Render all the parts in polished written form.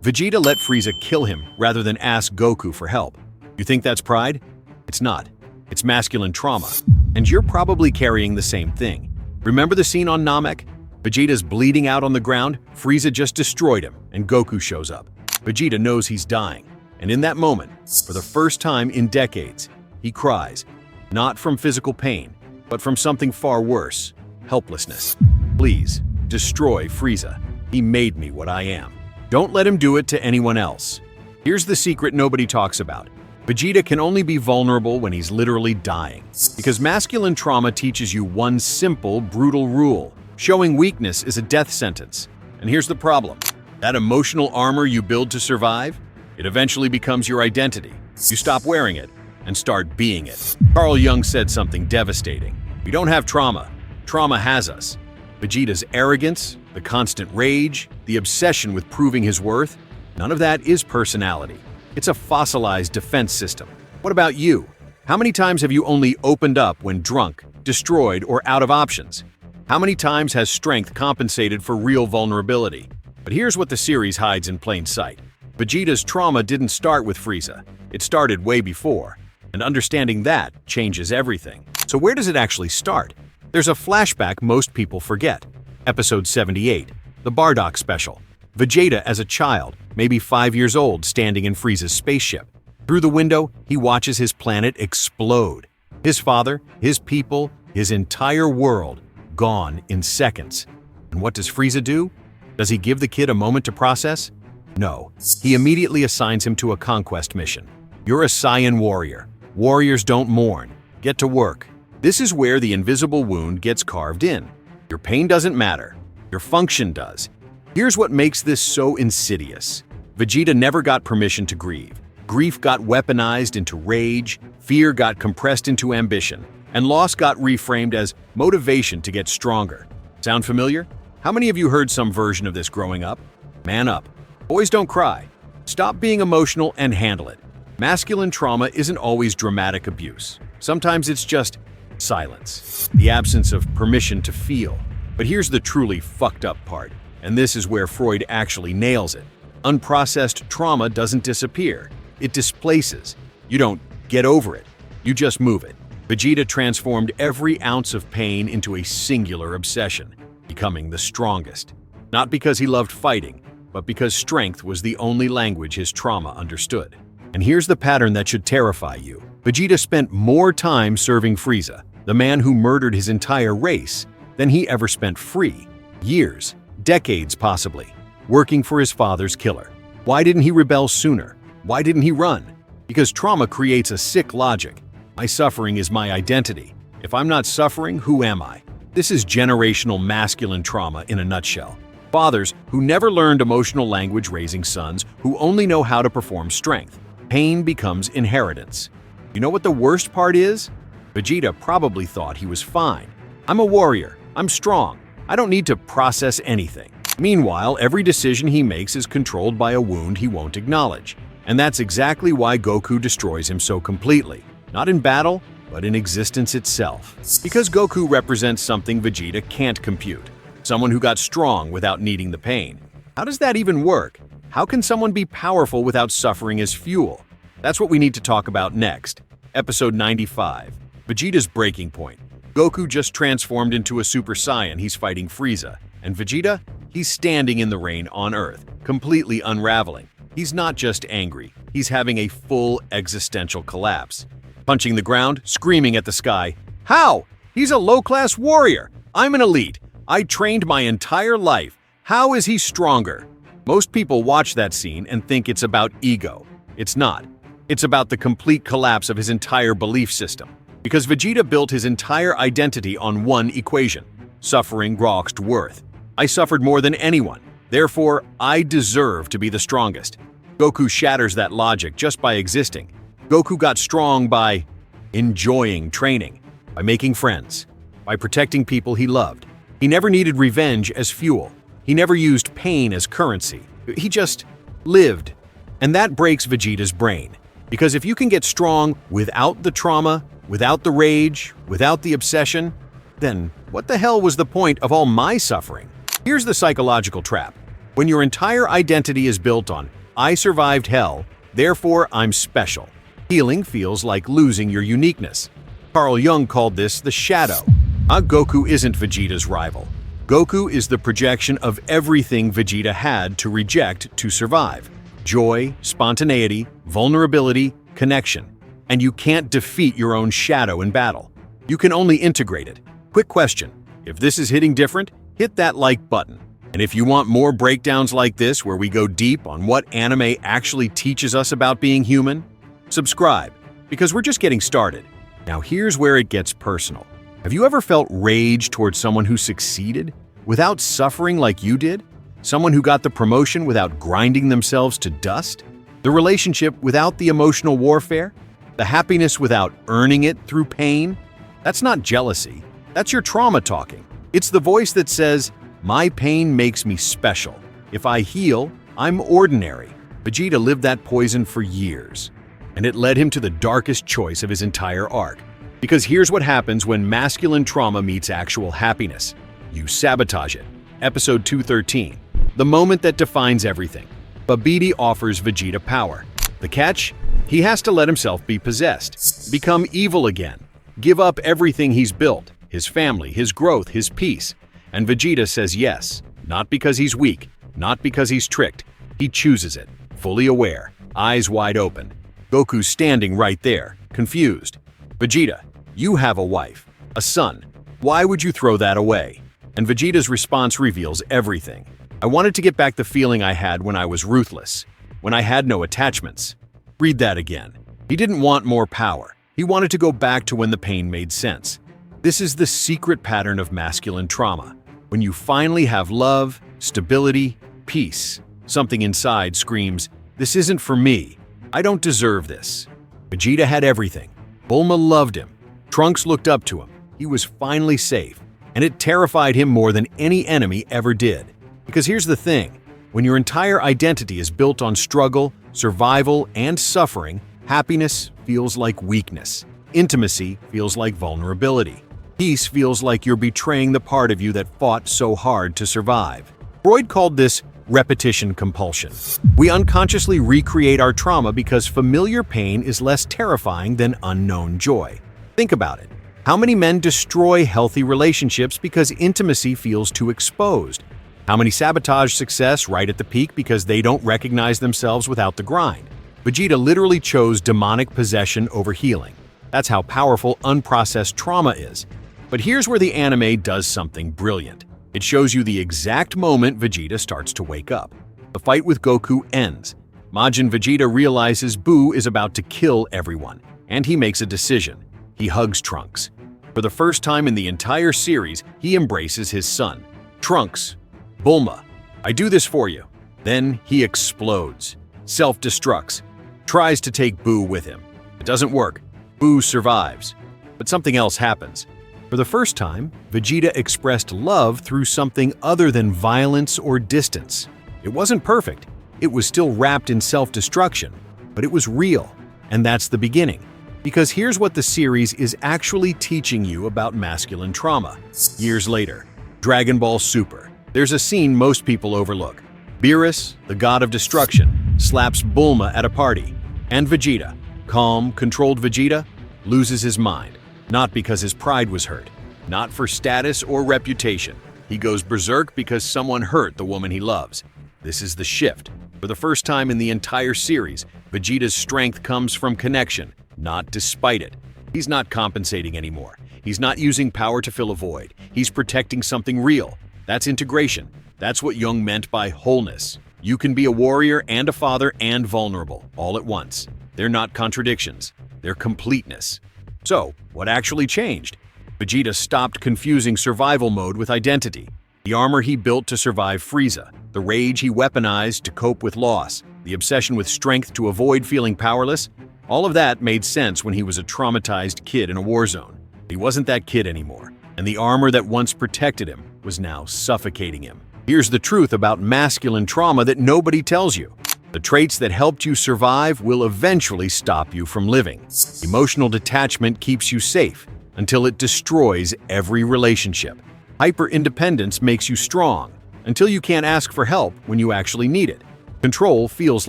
Vegeta let Frieza kill him rather than ask Goku for help. You think that's pride? It's not. It's masculine trauma. And you're probably carrying the same thing. Remember the scene on Namek? Vegeta's bleeding out on the ground, Frieza just destroyed him, and Goku shows up. Vegeta knows he's dying, and in that moment, for the first time in decades, he cries, not from physical pain, but from something far worse, helplessness. Please, destroy Frieza. He made me what I am. Don't let him do it to anyone else. Here's the secret nobody talks about. Vegeta can only be vulnerable when he's literally dying, because masculine trauma teaches you one simple, brutal rule. Showing weakness is a death sentence. And here's the problem. That emotional armor you build to survive, it eventually becomes your identity. You stop wearing it and start being it. Carl Jung said something devastating. We don't have trauma. Trauma has us. Vegeta's arrogance, the constant rage, the obsession with proving his worth, none of that is personality. It's a fossilized defense system. What about you? How many times have you only opened up when drunk, destroyed, or out of options? How many times has strength compensated for real vulnerability? But here's what the series hides in plain sight. Vegeta's trauma didn't start with Frieza. It started way before. And understanding that changes everything. So where does it actually start? There's a flashback most people forget. Episode 78, the Bardock Special. Vegeta as a child, maybe 5 years old, standing in Frieza's spaceship. Through the window, he watches his planet explode. His father, his people, his entire world gone in seconds. And what does Frieza do? Does he give the kid a moment to process? No. He immediately assigns him to a conquest mission. You're a Saiyan warrior. Warriors don't mourn. Get to work. This is where the invisible wound gets carved in. Your pain doesn't matter. Your function does. Here's what makes this so insidious. Vegeta never got permission to grieve. Grief got weaponized into rage, fear got compressed into ambition, and loss got reframed as motivation to get stronger. Sound familiar? How many of you heard some version of this growing up? Man up. Boys don't cry. Stop being emotional and handle it. Masculine trauma isn't always dramatic abuse. Sometimes it's just silence, the absence of permission to feel. But here's the truly fucked up part, and this is where Freud actually nails it. Unprocessed trauma doesn't disappear. It displaces. You don't get over it. You just move it. Vegeta transformed every ounce of pain into a singular obsession, becoming the strongest. Not because he loved fighting, but because strength was the only language his trauma understood. And here's the pattern that should terrify you. Vegeta spent more time serving Frieza, the man who murdered his entire race, than he ever spent free. Years, decades possibly, working for his father's killer. Why didn't he rebel sooner? Why didn't he run? Because trauma creates a sick logic. My suffering is my identity. If I'm not suffering, who am I? This is generational masculine trauma in a nutshell. Fathers who never learned emotional language raising sons who only know how to perform strength. Pain becomes inheritance. You know what the worst part is? Vegeta probably thought he was fine. I'm a warrior. I'm strong. I don't need to process anything. Meanwhile, every decision he makes is controlled by a wound he won't acknowledge. And that's exactly why Goku destroys him so completely. Not in battle, but in existence itself. Because Goku represents something Vegeta can't compute. Someone who got strong without needing the pain. How does that even work? How can someone be powerful without suffering as fuel? That's what we need to talk about next. Episode 95. Vegeta's breaking point. Goku just transformed into a Super Saiyan. He's fighting Frieza. And Vegeta? He's standing in the rain on Earth, completely unraveling. He's not just angry. He's having a full existential collapse. Punching the ground, screaming at the sky. How? He's a low-class warrior. I'm an elite. I trained my entire life. How is he stronger? Most people watch that scene and think it's about ego. It's not. It's about the complete collapse of his entire belief system. Because Vegeta built his entire identity on one equation. Suffering equals worth. I suffered more than anyone. Therefore, I deserve to be the strongest. Goku shatters that logic just by existing. Goku got strong by enjoying training, by making friends, by protecting people he loved. He never needed revenge as fuel. He never used pain as currency. He just lived. And that breaks Vegeta's brain. Because if you can get strong without the trauma, without the rage, without the obsession, then what the hell was the point of all my suffering? Here's the psychological trap. When your entire identity is built on, I survived hell, therefore I'm special, healing feels like losing your uniqueness. Carl Jung called this the shadow. Goku isn't Vegeta's rival. Goku is the projection of everything Vegeta had to reject to survive. Joy, spontaneity, vulnerability, connection. And you can't defeat your own shadow in battle. You can only integrate it. Quick question. If this is hitting different, hit that like button. And if you want more breakdowns like this where we go deep on what anime actually teaches us about being human, subscribe, because we're just getting started. Now here's where it gets personal. Have you ever felt rage towards someone who succeeded without suffering like you did? Someone who got the promotion without grinding themselves to dust? The relationship without the emotional warfare? The happiness without earning it through pain? That's not jealousy. That's your trauma talking. It's the voice that says, my pain makes me special. If I heal, I'm ordinary. Vegeta lived that poison for years, and it led him to the darkest choice of his entire arc. Because here's what happens when masculine trauma meets actual happiness. You sabotage it. Episode 213. The moment that defines everything. Babidi offers Vegeta power. The catch? He has to let himself be possessed, become evil again, give up everything he's built, his family, his growth, his peace. And Vegeta says yes, not because he's weak, not because he's tricked. He chooses it, fully aware, eyes wide open. Goku's standing right there, confused. Vegeta, you have a wife, a son. Why would you throw that away? And Vegeta's response reveals everything. I wanted to get back the feeling I had when I was ruthless, when I had no attachments. Read that again. He didn't want more power. He wanted to go back to when the pain made sense. This is the secret pattern of masculine trauma. When you finally have love, stability, peace, something inside screams, this isn't for me. I don't deserve this. Vegeta had everything. Bulma loved him. Trunks looked up to him. He was finally safe. And it terrified him more than any enemy ever did. Because here's the thing. When your entire identity is built on struggle, survival, and suffering, happiness feels like weakness. Intimacy feels like vulnerability. Peace feels like you're betraying the part of you that fought so hard to survive. Freud called this repetition compulsion. We unconsciously recreate our trauma because familiar pain is less terrifying than unknown joy. Think about it. How many men destroy healthy relationships because intimacy feels too exposed? How many sabotage success right at the peak because they don't recognize themselves without the grind? Vegeta literally chose demonic possession over healing. That's how powerful unprocessed trauma is. But here's where the anime does something brilliant. It shows you the exact moment Vegeta starts to wake up. The fight with Goku ends. Majin Vegeta realizes Buu is about to kill everyone, and he makes a decision. He hugs Trunks. For the first time in the entire series, he embraces his son. Trunks, Bulma, I do this for you. Then he explodes, self-destructs, tries to take Buu with him. It doesn't work. Buu survives. But something else happens. For the first time, Vegeta expressed love through something other than violence or distance. It wasn't perfect. It was still wrapped in self-destruction, but it was real. And that's the beginning. Because here's what the series is actually teaching you about masculine trauma. Years later, Dragon Ball Super. There's a scene most people overlook. Beerus, the god of destruction, slaps Bulma at a party. And Vegeta, calm, controlled Vegeta, loses his mind. Not because his pride was hurt. Not for status or reputation. He goes berserk because someone hurt the woman he loves. This is the shift. For the first time in the entire series, Vegeta's strength comes from connection, not despite it. He's not compensating anymore. He's not using power to fill a void. He's protecting something real. That's integration. That's what Jung meant by wholeness. You can be a warrior and a father and vulnerable, all at once. They're not contradictions. They're completeness. So, what actually changed? Vegeta stopped confusing survival mode with identity. The armor he built to survive Frieza, the rage he weaponized to cope with loss, the obsession with strength to avoid feeling powerless, all of that made sense when he was a traumatized kid in a war zone. He wasn't that kid anymore, and the armor that once protected him was now suffocating him. Here's the truth about masculine trauma that nobody tells you. The traits that helped you survive will eventually stop you from living. Emotional detachment keeps you safe until it destroys every relationship. Hyper-independence makes you strong until you can't ask for help when you actually need it. Control feels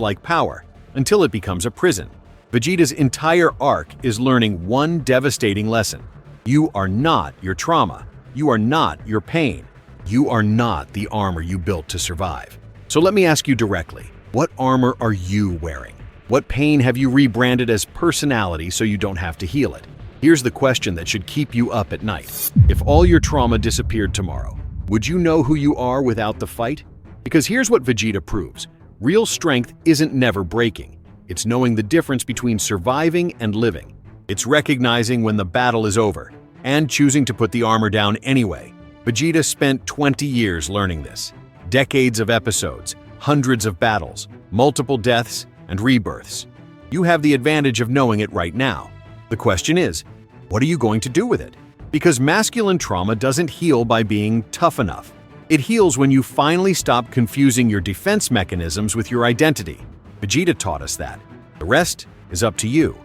like power, until it becomes a prison. Vegeta's entire arc is learning one devastating lesson. You are not your trauma. You are not your pain. You are not the armor you built to survive. So let me ask you directly, what armor are you wearing? What pain have you rebranded as personality so you don't have to heal it? Here's the question that should keep you up at night. If all your trauma disappeared tomorrow, would you know who you are without the fight? Because here's what Vegeta proves. Real strength isn't never breaking. It's knowing the difference between surviving and living. It's recognizing when the battle is over and choosing to put the armor down anyway. Vegeta spent 20 years learning this. Decades of episodes, hundreds of battles, multiple deaths, and rebirths. You have the advantage of knowing it right now. The question is, what are you going to do with it? Because masculine trauma doesn't heal by being tough enough. It heals when you finally stop confusing your defense mechanisms with your identity. Vegeta taught us that. The rest is up to you.